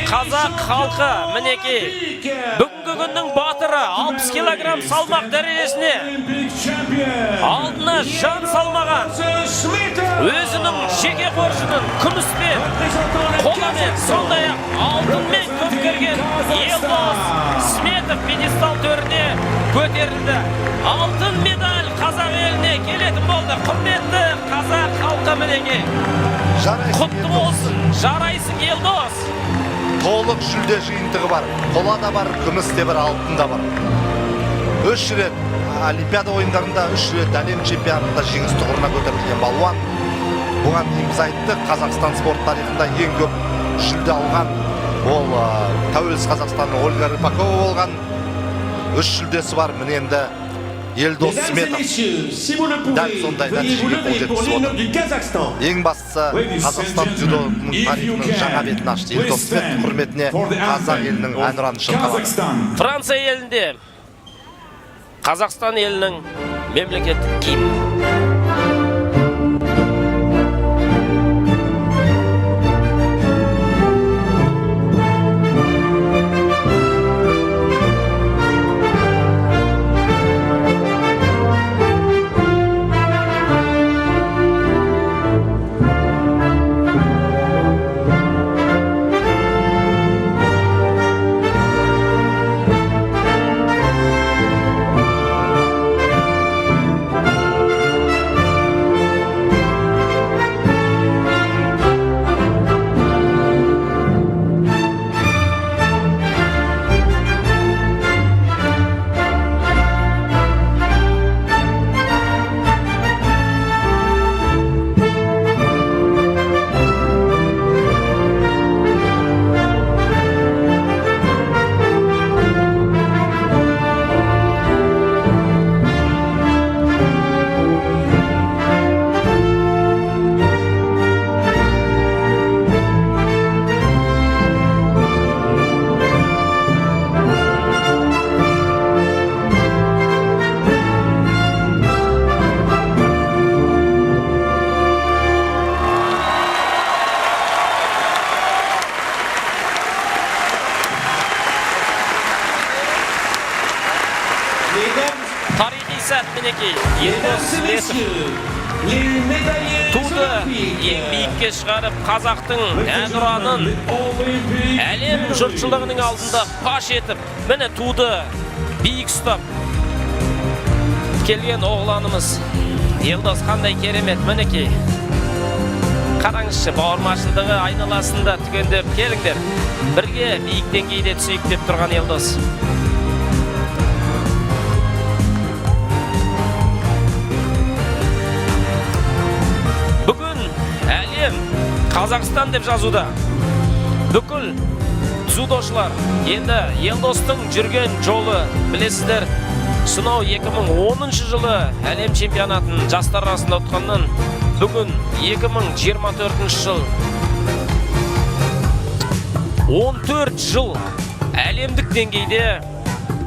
қазақ халқы мінеки бүгінгі күннің батыры 60 килограмм салмақ дәрежесіне алдына жан салмаған өзінің жеке қоржынын күміспен қоламен сондай-ақ алтынмен көмкерген Елдос Сметов пьедестал төріне көтерілді. Алтын медаль қазақ еліне келетін болды. Құрметті қазақ халқы мінеки. Құтты болсын, жарайсың Елдос. Толық жүлде жиынтығы бар. Қола да бар, күміс те бар, алтын да бар. 3 рет Олимпиада ойындарында, 3 рет әлем чемпионатында жеңіс тұғырына көтерілген балуан. Бұған дейін біз айттық, Қазақстан спорт тарихында ең көп жүлде алған ол тәуелсіз Қазақстанның Ольга Рыпакова болған. 3 жүлдесі бар. Міне енді Елдос Сметов дәл сондай нәтижеге қол жеткізіп отыр. Ең бастысы Қазақстан дзюдоның тарихының жаңа бетін ашты. Елдос Сметов құрметіне қазақ елінің әнұранын шырқалады. Франция елінде Қазақстан елінің мемлекеттік гимні. Тарихи сәт мінеки Елдос Сметов туды ең биікке шығарып қазақтың әнұранын әлем жұртшылығының алдында паш етіп міне туды биік ұстап келген оғланымыз Елдос қандай керемет мінеки. Қараңызшы, бауырмашылдығы айналасында түгендеп келіңдер. Бірге биік деңгейде түсейік деп тұрған Елдос. Бүгін әлем Қазақстан деп жазуда. Бүкіл дзюдошылар енді Елдостың жүрген жолы білесіздер. Сынау 2010 жылы әлем чемпионатын жастар арасында ұтқаннан бүгін 2024 жыл 14 жыл әлемдік деңгейде